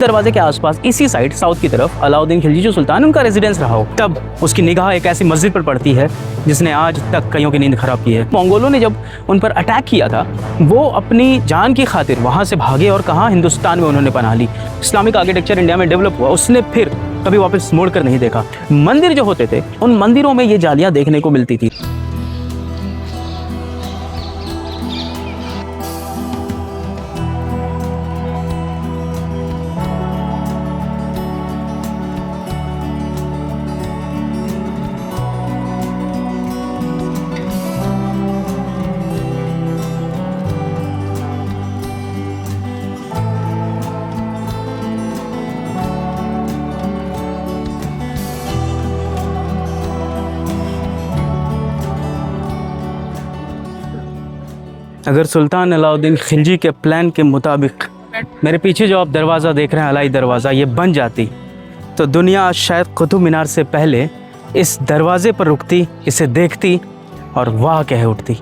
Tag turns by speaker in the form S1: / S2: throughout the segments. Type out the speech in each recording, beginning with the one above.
S1: दरवाजे के आसपास इसी साइड साउथ की तरफ अलाउद्दीन खिलजी जो सुल्तान उनका रेजिडेंस रहा हो, तब उसकी निगाह एक ऐसी मस्जिद पर पड़ती है जिसने आज तक कईयों की नींद खराब की है। मंगोलों ने जब उन पर अटैक किया था, वो अपनी जान की खातिर वहाँ से भागे और कहाँ हिंदुस्तान में उन्होंने पनाह ली। इस्लामिक आर्किटेक्चर इंडिया में डेवलप हुआ, उसने फिर कभी वापस मुड़ कर नहीं देखा। मंदिर जो होते थे, उन मंदिरों में ये जालियाँ देखने को मिलती थी। अगर सुल्तान अलाउद्दीन खिलजी के प्लान के मुताबिक मेरे पीछे जो आप दरवाज़ा देख रहे हैं, अलाई दरवाज़ा, ये बन जाती तो दुनिया आज शायद कुतुब मीनार से पहले इस दरवाज़े पर रुकती, इसे देखती और वाह कह उठती।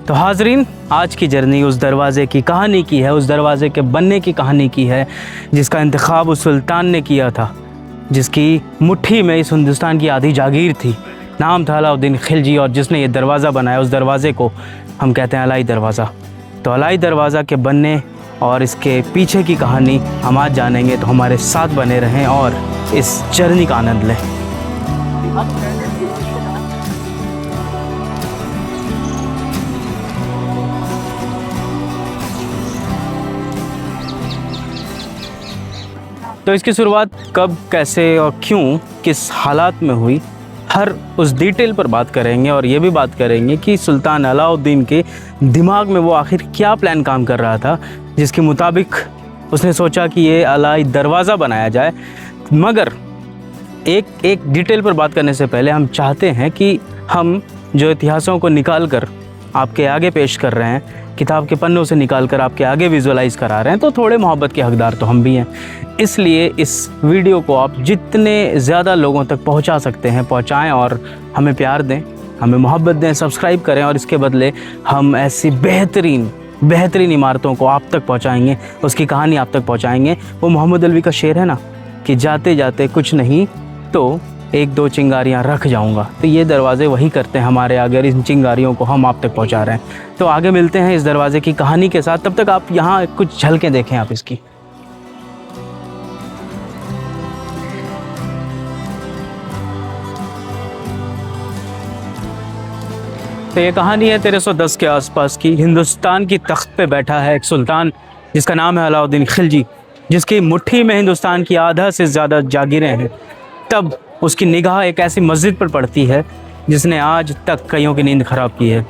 S1: तो हाज़रीन, आज की जर्नी उस दरवाज़े की कहानी की है, उस दरवाज़े के बनने की कहानी की है, जिसका इंतखाब उस सुल्तान ने किया था, जिसकी मुट्ठी में इस हिंदुस्तान की आधी जागीर थी। नाम था अलाउद्दीन खिलजी, और जिसने ये दरवाज़ा बनाया, उस दरवाज़े को हम कहते हैं अलाई दरवाज़ा। तो अलाई दरवाज़ा के बनने और इसके पीछे की कहानी हम आज जानेंगे, तो हमारे साथ बने रहें और इस जर्नी का आनंद लें। तो इसकी शुरुआत कब, कैसे और क्यों, किस हालात में हुई, हर उस डिटेल पर बात करेंगे। और ये भी बात करेंगे कि सुल्तान अलाउद्दीन के दिमाग में वो आखिर क्या प्लान काम कर रहा था, जिसके मुताबिक उसने सोचा कि ये अलाई दरवाज़ा बनाया जाए। मगर एक डिटेल पर बात करने से पहले हम चाहते हैं कि हम जो इतिहासों को निकाल कर आपके आगे पेश कर रहे हैं, किताब के पन्नों से निकाल कर आपके आगे विजुअलाइज करा रहे हैं, तो थोड़े मोहब्बत के हकदार तो हम भी हैं। इसलिए इस वीडियो को आप जितने ज़्यादा लोगों तक पहुंचा सकते हैं पहुंचाएं और हमें प्यार दें, हमें मोहब्बत दें, सब्सक्राइब करें, और इसके बदले हम ऐसी बेहतरीन इमारतों को आप तक पहुंचाएंगे, उसकी कहानी आप तक पहुंचाएंगे। वो मोहम्मद अलवी का शेर है ना कि जाते जाते कुछ नहीं तो एक दो चिंगारियां रख जाऊंगा। तो ये दरवाज़े वही करते हैं हमारे आगे, और इन चिंगारियों को हम आप तक पहुंचा रहे हैं। तो आगे मिलते हैं इस दरवाज़े की कहानी के साथ। तब तक आप यहाँ कुछ झलकें देखें आप इसकी। तो ये कहानी है 1310 के आसपास की। हिंदुस्तान की तख्त पे बैठा है एक सुल्तान जिसका नाम है अलाउद्दीन खिलजी, जिसकी मुट्ठी में हिंदुस्तान की आधा से ज़्यादा जागीरें हैं। तब उसकी निगाह एक ऐसी मस्जिद पर पड़ती है जिसने आज तक कईयों की नींद ख़राब की है,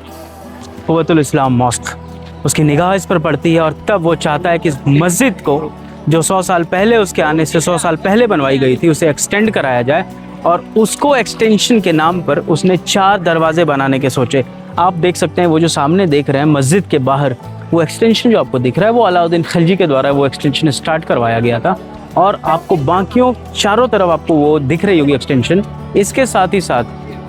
S1: कुव्वतुल इस्लाम मॉस्क। उसकी निगाह इस पर पड़ती है और तब वो चाहता है कि इस मस्जिद को, जो 100 साल पहले उसके आने से 100 साल पहले बनवाई गई थी, उसे एक्सटेंड कराया जाए। और उसको एक्सटेंशन के नाम पर उसने 4 दरवाजे बनाने के सोचे। आप देख सकते हैं वो जो सामने देख रहे हैं मस्जिद के बाहर, वो एक्सटेंशन जो आपको दिख रहा है, वो अलाउद्दीन खिलजी के द्वारा वो एक्सटेंशन स्टार्ट करवाया गया था। और आपको बाकियों चारों तरफ आपको वो दिख रही होगी एक्सटेंशन। इसके साथ ही साथ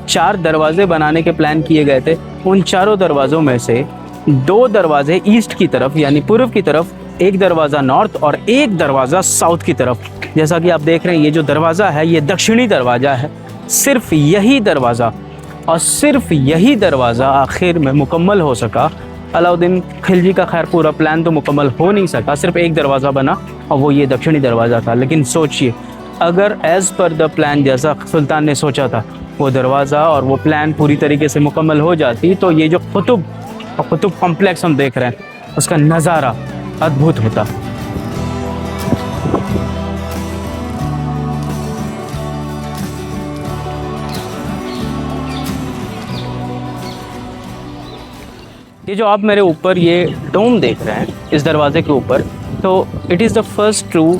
S1: 4 दरवाजे बनाने के प्लान किए गए थे। उन चारों दरवाज़ों में से 2 दरवाजे ईस्ट की तरफ यानी पूर्व की तरफ, एक दरवाज़ा नॉर्थ और एक दरवाज़ा साउथ की तरफ। जैसा कि आप देख रहे हैं, ये जो दरवाज़ा है ये दक्षिणी दरवाज़ा है। सिर्फ यही दरवाज़ा और सिर्फ यही दरवाज़ा आखिर में मुकम्मल हो सका। अलाउद्दीन खिलजी का खैर पूरा प्लान तो मुकम्मल हो नहीं सका, सिर्फ एक दरवाज़ा बना और वो ये दक्षिणी दरवाज़ा था। लेकिन सोचिए, अगर एज़ पर द प्लान जैसा सुल्तान ने सोचा था वो दरवाज़ा और वो प्लान पूरी तरीके से मुकम्मल हो जाती, तो ये जो कुतुब कॉम्प्लेक्स हम देख रहे हैं उसका नज़ारा अद्भुत होता। ये जो आप मेरे ऊपर ये डोम देख रहे हैं इस दरवाजे के ऊपर, तो it is the first true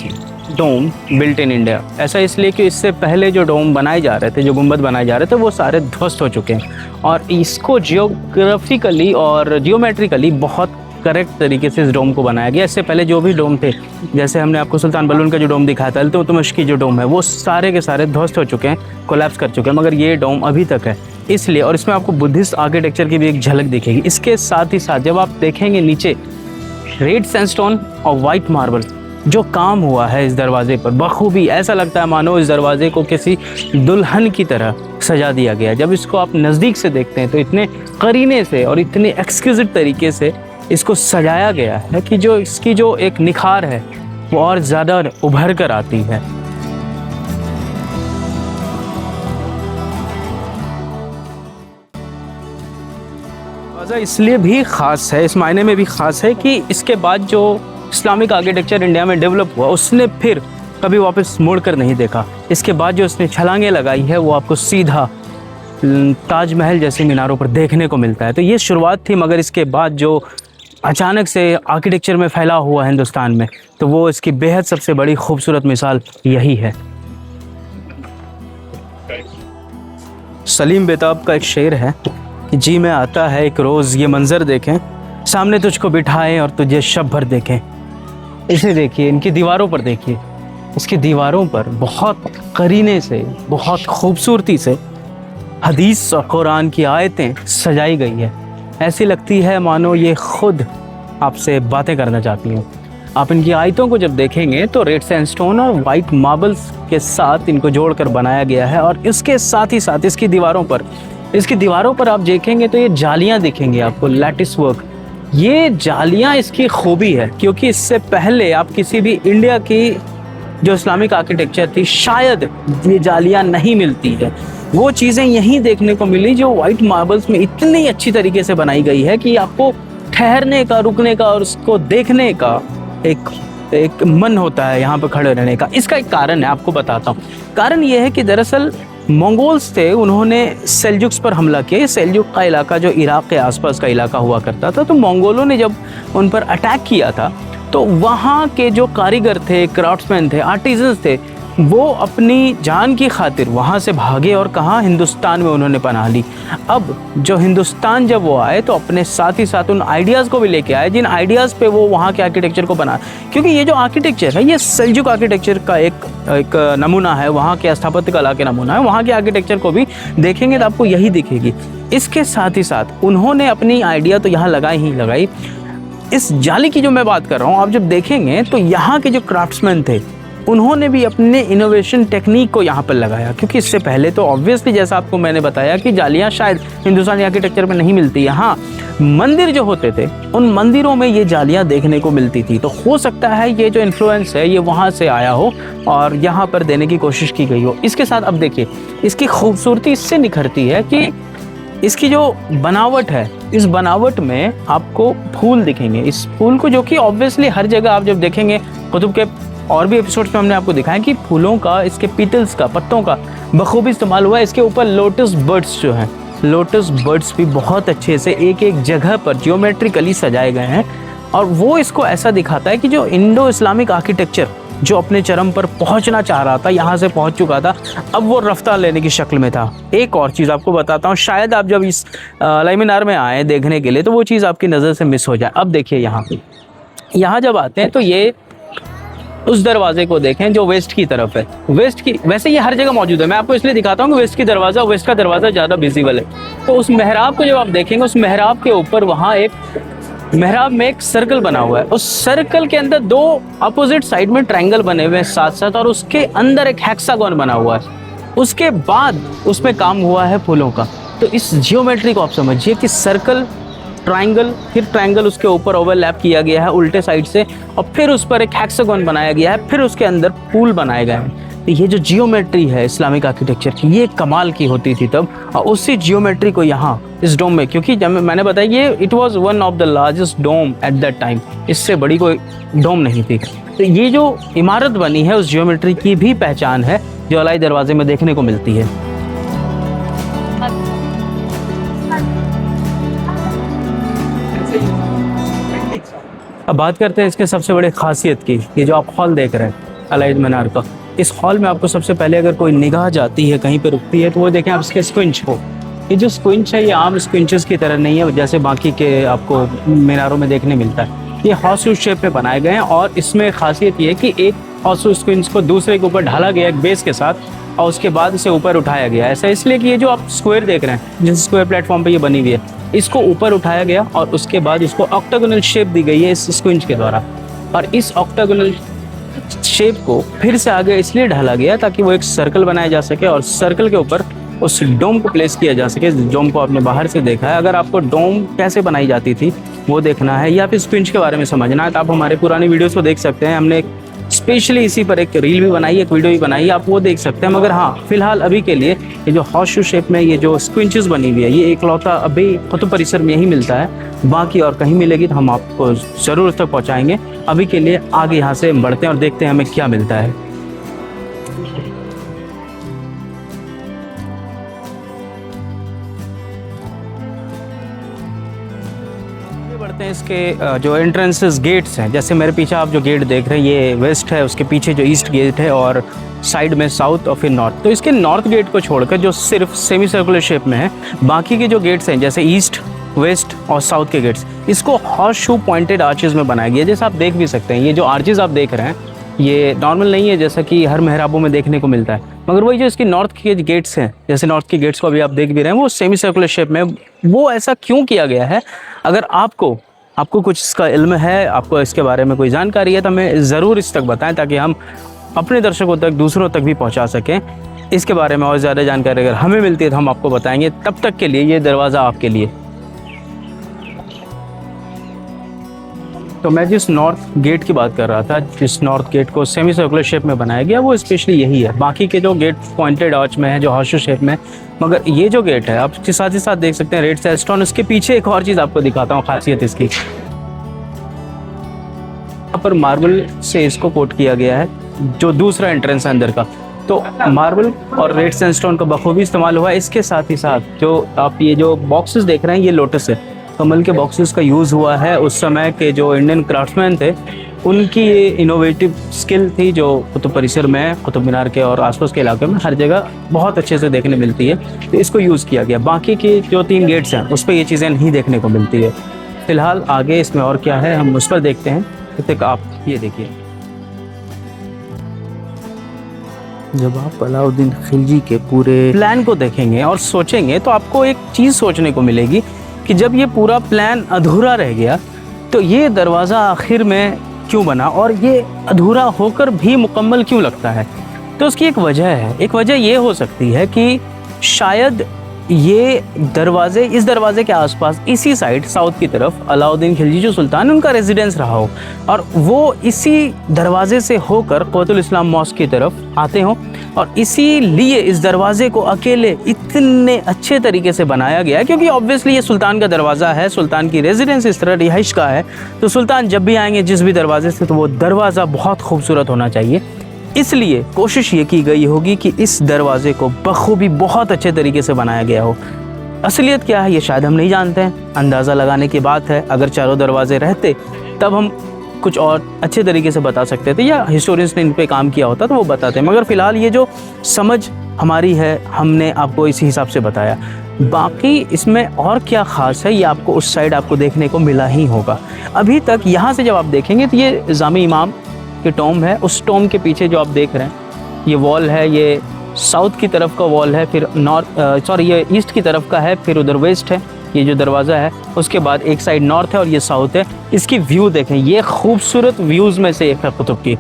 S1: dome built in India. ऐसा इसलिए कि इससे पहले जो डोम बनाए जा रहे थे, जो गुंबद बनाए जा रहे थे, वो सारे ध्वस्त हो चुके हैं। और इसको जियोग्राफिकली और जियोमेट्रिकली बहुत करेक्ट तरीके से इस डोम को बनाया गया। इससे पहले जो भी डोम थे, जैसे हमने आपको सुल्तान बलून का जो डोम दिखाया था, इल्तुतमिश की जो डोम है, वो सारे के सारे ध्वस्त हो चुके हैं, कोलैप्स कर चुके हैं, मगर ये डोम अभी तक है इसलिए। और इसमें आपको बुद्धिस्ट आर्किटेक्चर की भी एक झलक दिखेगी। इसके साथ ही साथ जब आप देखेंगे नीचे रेड सैंडस्टोन और वाइट मार्बल, जो काम हुआ है इस दरवाजे पर बखूबी, ऐसा लगता है मानो इस दरवाजे को किसी दुल्हन की तरह सजा दिया गया। जब इसको आप नज़दीक से देखते हैं तो इतने करीने से और इतने एक्सक्यूजिट तरीके से इसको सजाया गया है कि जो इसकी जो एक निखार है वो और ज़्यादा उभर कर आती है। इसलिए भी ख़ास है, इस मायने में भी ख़ास है कि इसके बाद जो इस्लामिक आर्किटेक्चर इंडिया में डेवलप हुआ उसने फिर कभी वापस मुड़ कर नहीं देखा। इसके बाद जो इसने छलांगें लगाई है वो आपको सीधा ताजमहल जैसे मीनारों पर देखने को मिलता है। तो ये शुरुआत थी, मगर इसके बाद जो अचानक से आर्किटेक्चर में फैला हुआ हिंदुस्तान में, तो वो इसकी बेहद सबसे बड़ी खूबसूरत मिसाल यही है। सलीम बेताब का एक शेर है कि जी में आता है एक रोज़ ये मंज़र देखें, सामने तुझको बिठाएं और तुझे शब भर देखें। इसे देखिए, इनकी दीवारों पर देखिए, इसकी दीवारों पर बहुत करीने से, बहुत खूबसूरती से हदीस और कुरान की आयतें सजाई गई है। ऐसी लगती है मानो ये खुद आपसे बातें करना चाहती हैं। आप इनकी आयतों को जब देखेंगे तो रेड सैंडस्टोन और वाइट मार्बल्स के साथ इनको जोड़कर बनाया गया है। और इसके साथ ही साथ इसकी दीवारों पर आप देखेंगे तो ये जालियां दिखेंगी आपको, लैटिस वर्क। ये जालियां इसकी खूबी है, क्योंकि इससे पहले आप किसी भी इंडिया की जो इस्लामिक आर्किटेक्चर थी शायद ये जालियां नहीं मिलती है। वो चीज़ें यहीं देखने को मिली जो वाइट मार्बल्स में इतनी अच्छी तरीके से बनाई गई है कि आपको ठहरने का, रुकने का और उसको देखने का एक मन होता है यहाँ पर खड़े रहने का। इसका एक कारण है, आपको बताता हूँ। कारण ये है कि दरअसल मंगोल्स थे, उन्होंने सेल्जुक्स पर हमला किया। सेल्जुक का इलाका जो इराक़ के आसपास का इलाका हुआ करता था, तो मंगोलों ने जब उन पर अटैक किया था तो वहाँ के जो कारीगर थे, क्राफ्ट्समैन थे, आर्टिजन्स थे, वो अपनी जान की खातिर वहाँ से भागे और कहाँ, हिंदुस्तान में उन्होंने पनाह ली। अब जो हिंदुस्तान जब वो आए तो अपने साथ ही साथ उन आइडियाज़ को भी लेके आए जिन आइडियाज़ पे वो वहाँ के आर्किटेक्चर को बना। क्योंकि ये जो आर्किटेक्चर है ये सेल्जुक आर्किटेक्चर का एक नमूना है, वहाँ के स्थापत्य कला के नमूना है। वहाँ के आर्किटेक्चर को भी देखेंगे तो आपको यही दिखेगी। इसके साथ ही साथ उन्होंने अपनी आइडिया तो यहाँ लगाई। इस जाली की जो मैं बात कर रहा हूँ, आप जब देखेंगे तो यहाँ के जो क्राफ्ट्समैन थे उन्होंने भी अपने इनोवेशन टेक्निक को यहाँ पर लगाया। क्योंकि इससे पहले तो ऑब्वियसली जैसा आपको मैंने बताया कि जालियाँ शायद हिंदुस्तानी आर्किटेक्चर में नहीं मिलती। यहाँ मंदिर जो होते थे उन मंदिरों में ये जालियाँ देखने को मिलती थी। तो हो सकता है ये जो इन्फ्लुएंस है ये वहाँ से आया हो और यहाँ पर देने की कोशिश की गई हो। इसके साथ अब देखिए, इसकी खूबसूरती इससे निखरती है कि इसकी जो बनावट है, इस बनावट में आपको फूल दिखेंगे। इस फूल को, जो कि ऑब्वियसली हर जगह आप जब देखेंगे, कुतुब के और भी एपिसोड्स में हमने आपको दिखाया कि फूलों का, इसके पीतल्स का, पत्तों का बखूबी इस्तेमाल हुआ है। इसके ऊपर लोटस बर्ड्स जो हैं, लोटस बर्ड्स भी बहुत अच्छे से एक एक जगह पर जियोमेट्रिकली सजाए गए हैं। और वो इसको ऐसा दिखाता है कि जो इंडो इस्लामिक आर्किटेक्चर जो अपने चरम पर पहुंचना चाह रहा था, यहाँ से पहुंच चुका था, अब वो रफ्तार लेने की शक्ल में था। एक और चीज़ आपको बताता हूँ, शायद आप जब इस अलाई मीनार में आए देखने के लिए तो वो चीज़ आपकी नज़र से मिस हो जाए। अब देखिए यहाँ जब आते हैं तो ये उस दरवाजे को देखें जो वेस्ट की तरफ है। वेस्ट की, वैसे ये हर जगह मौजूद है, मैं आपको इसलिए दिखाता हूँ कि वेस्ट का दरवाज़ा ज़्यादा विजिबल है। तो उस मेहराब को जब आप देखेंगे, उस मेहराब के ऊपर वहाँ एक मेहराब में एक सर्कल बना हुआ है। उस सर्कल के अंदर दो अपोजिट साइड में ट्रायंगल बने हुए हैं साथ साथ, और उसके अंदर एक हेक्सागोन बना हुआ है। उसके बाद उसमें काम हुआ है फूलों का। तो इस जियोमेट्री को आप समझिए कि सर्कल, ट्रायंगल, फिर ट्रायंगल, उसके ऊपर ओवरलैप किया गया है उल्टे साइड से, और फिर उस पर एक हेक्सागोन बनाया गया है, फिर उसके अंदर फूल बनाए गए हैं। ये जो जियोमेट्री है इस्लामिक आर्किटेक्चर की, ये कमाल की होती थी तब, और उसी जियोमेट्री को यहाँ इस डोम में, क्योंकि जब मैंने बताया ये it was one of the largest dome at that time, इससे बड़ी कोई डोम नहीं थी। तो ये जो इमारत बनी है उस जियोमेट्री की भी पहचान है जो अलाई दरवाजे में देखने को मिलती है। अब बात करते हैं इसके सबसे बड़े खासियत की। ये जो आप हॉल देख रहे हैं अलाई मीनार का, इस हॉल में आपको सबसे पहले अगर कोई निगाह जाती है, कहीं पे रुकती है, तो वो देखें आप इसके स्क्विंच को। ये जो स्क्विंच है ये आम स्क्विंचेस की तरह नहीं है जैसे बाकी के आपको मीनारों में देखने मिलता है। ये हॉर्स शेप में बनाए गए हैं, और इसमें खासियत ये है कि एक हॉर्स स्क्विंच को दूसरे के ऊपर ढाला गया एक बेस के साथ, और उसके बाद इसे ऊपर उठाया गया। ऐसा इसलिए कि ये जो आप स्क्वायर देख रहे हैं, जिस स्क्वायर प्लेटफॉर्म पर ये बनी हुई है, इसको ऊपर उठाया गया और उसके बाद इसको ऑक्टागोनल शेप दी गई है इस स्क्विंच के द्वारा। और इस ऑक्टागोनल शेप को फिर से आगे इसलिए ढाला गया ताकि वो एक सर्कल बनाया जा सके और सर्कल के ऊपर उस डोम को प्लेस किया जा सके। डोम को आपने बाहर से देखा है, अगर आपको डोम कैसे बनाई जाती थी वो देखना है या फिर स्क्विंच के बारे में समझना है तो आप हमारे पुरानी वीडियोस को देख सकते हैं। हमने स्पेशली इसी पर एक रील भी बनाई, एक वीडियो भी बनाई, आप वो देख सकते हैं। मगर हाँ, फिलहाल अभी के लिए ये जो हॉर्स शू शेप में ये जो स्क्विंचेस बनी हुई है ये एकलौता अभी कुतुब परिसर में यही मिलता है, बाकी और कहीं मिलेगी तो हम आपको ज़रूर तक पहुँचाएँगे। अभी के लिए आगे यहाँ से बढ़ते हैं और देखते हैं हमें क्या मिलता है। बढ़ते हैं इसके जो एंट्रेंसेस गेट्स हैं, जैसे मेरे पीछे आप जो गेट देख रहे हैं ये वेस्ट है, उसके पीछे जो ईस्ट गेट है और साइड में साउथ और फिर नॉर्थ। तो इसके नॉर्थ गेट को छोड़कर जो सिर्फ सेमी सर्कुलर शेप में है, बाकी के जो गेट्स हैं जैसे ईस्ट, वेस्ट और साउथ के गेट्स, इसको हॉर्स शू पॉइंटेड आर्चेस में बनाया गया है। जैसे आप देख भी सकते हैं ये जो आर्चेस आप देख रहे हैं ये नॉर्मल नहीं है जैसा कि हर मेहराबों में देखने को मिलता है, मगर वही जो इसकी नॉर्थ के गेट्स हैं, जैसे नॉर्थ के गेट्स को अभी आप देख भी रहे हैं वो सेमी सर्कुलर शेप में। वो ऐसा क्यों किया गया है, अगर आपको कुछ इसका इल्म है, आपको इसके बारे में कोई जानकारी है तो हमें ज़रूर इस तक बताएं ताकि हम अपने दर्शकों तक, दूसरों तक भी पहुंचा सकें। इसके बारे में और ज़्यादा जानकारी अगर हमें मिलती है तो हम आपको बताएंगे। तब तक के लिए ये दरवाज़ा आपके लिए। तो मैं जिस नॉर्थ गेट की बात कर रहा था, जिस नॉर्थ गेट को सेमी सर्कुलर शेप में बनाया गया, वो स्पेशली यही है। बाकी के जो गेट पॉइंटेड आर्च में है, जो हॉर्स शू शेप में, मगर ये जो गेट है आप इसके साथ ही साथ देख सकते हैं रेड सैंडस्टोन। उसके पीछे एक और चीज़ आपको दिखाता हूँ, खासियत इसकी, यहाँ पर मार्बल से इसको कोट किया गया है, जो दूसरा एंट्रेंस है अंदर का। तो मार्बल और रेड सैंडस्टोन का बखूबी इस्तेमाल हुआ है। इसके साथ ही साथ जो आप ये जो बॉक्सेस देख रहे हैं ये लोटस है, कमल के बॉक्सेस का यूज़ हुआ है। उस समय के जो इंडियन क्राफ्ट्समैन थे उनकी ये इनोवेटिव स्किल थी जो कुतुब परिसर में, कुतुब मीनार के और आसपास के इलाके में हर जगह बहुत अच्छे से देखने मिलती है, तो इसको यूज़ किया गया। बाकी के जो 3 गेट्स हैं उस पर ये चीज़ें नहीं देखने को मिलती है। फ़िलहाल आगे इसमें और क्या है हम उस पर देखते हैं। तब तक आप ये देखिए, जब आप अलाउद्दीन खिलजी के पूरे प्लान को देखेंगे और सोचेंगे तो आपको एक चीज़ सोचने को मिलेगी कि जब ये पूरा प्लान अधूरा रह गया तो ये दरवाज़ा आखिर में क्यों बना और ये अधूरा होकर भी मुकम्मल क्यों लगता है। तो उसकी एक वजह है। एक वजह ये हो सकती है कि शायद ये इस दरवाजे के आसपास इसी साइड साउथ की तरफ अलाउद्दीन खिलजी जो सुल्तान उनका रेजिडेंस रहा हो और वो इसी दरवाजे से होकर क़ुव्वतुल इस्लाम मॉस्क की तरफ आते हों, और इसीलिए इस दरवाजे को अकेले इतने अच्छे तरीके से बनाया गया है क्योंकि ऑब्वियसली ये सुल्तान का दरवाज़ा है, सुल्तान की रेजिडेंस इस तरह रिहाइश का है। तो सुल्तान जब भी आएंगे जिस भी दरवाजे से, तो वो दरवाज़ा बहुत खूबसूरत होना चाहिए। इसलिए कोशिश ये की गई होगी कि इस दरवाज़े को बखूबी बहुत अच्छे तरीके से बनाया गया हो। असलियत क्या है ये शायद हम नहीं जानते हैं, अंदाज़ा लगाने की बात है। अगर चारों दरवाजे रहते तब हम कुछ और अच्छे तरीके से बता सकते थे या हिस्टोरियंस ने इन पे काम किया होता तो वो बताते। मगर फ़िलहाल ये जो समझ हमारी है हमने आपको इसी हिसाब से बताया। बाकी इसमें और क्या ख़ास है ये आपको उस साइड आपको देखने को मिला ही होगा। अभी तक यहाँ से जब आप देखेंगे तो ये जामी इमाम की टॉम है। उस टॉम के पीछे जो आप देख रहे हैं ये वॉल है, ये साउथ की तरफ का वॉल है, फिर ये ईस्ट की तरफ का है, फिर उधर वेस्ट है ये जो दरवाज़ा है। उसके बाद एक साइड नॉर्थ है और ये साउथ है। इसकी व्यू देखें, ये खूबसूरत व्यूज़ में से एक है कुतुब की।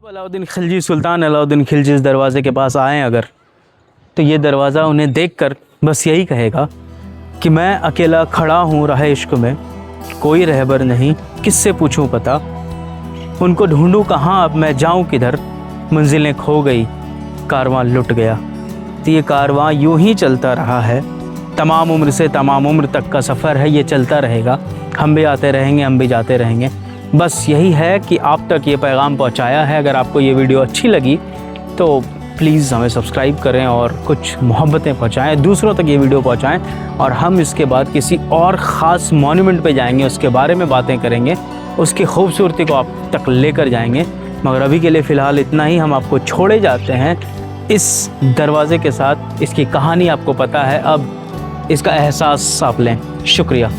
S1: अलाउद्दीन खिलजी, सुल्तान अलाउद्दीन खिलजी इस दरवाज़े के पास आएँ अगर, तो ये दरवाज़ा उन्हें देखकर बस यही कहेगा कि मैं अकेला खड़ा हूँ राह इश्क में, कोई रहबर नहीं किससे पूछूं पता, उनको ढूंढूं कहाँ अब मैं जाऊं किधर, मंजिलें खो गई कारवां लुट गया। तो ये कारवां यूं ही चलता रहा है, तमाम उम्र से तमाम उम्र तक का सफ़र है, ये चलता रहेगा। हम भी आते रहेंगे, हम भी जाते रहेंगे। बस यही है कि आप तक ये पैगाम पहुंचाया है। अगर आपको ये वीडियो अच्छी लगी तो प्लीज़ हमें सब्सक्राइब करें और कुछ मोहब्बतें पहुंचाएं, दूसरों तक ये वीडियो पहुंचाएं। और हम इसके बाद किसी और ख़ास मॉन्यूमेंट पे जाएंगे, उसके बारे में बातें करेंगे, उसकी खूबसूरती को आप तक लेकर जाएंगे। मगर अभी के लिए फ़िलहाल इतना ही। हम आपको छोड़े जाते हैं इस दरवाज़े के साथ। इसकी कहानी आपको पता है, अब इसका एहसास आप लें। शुक्रिया।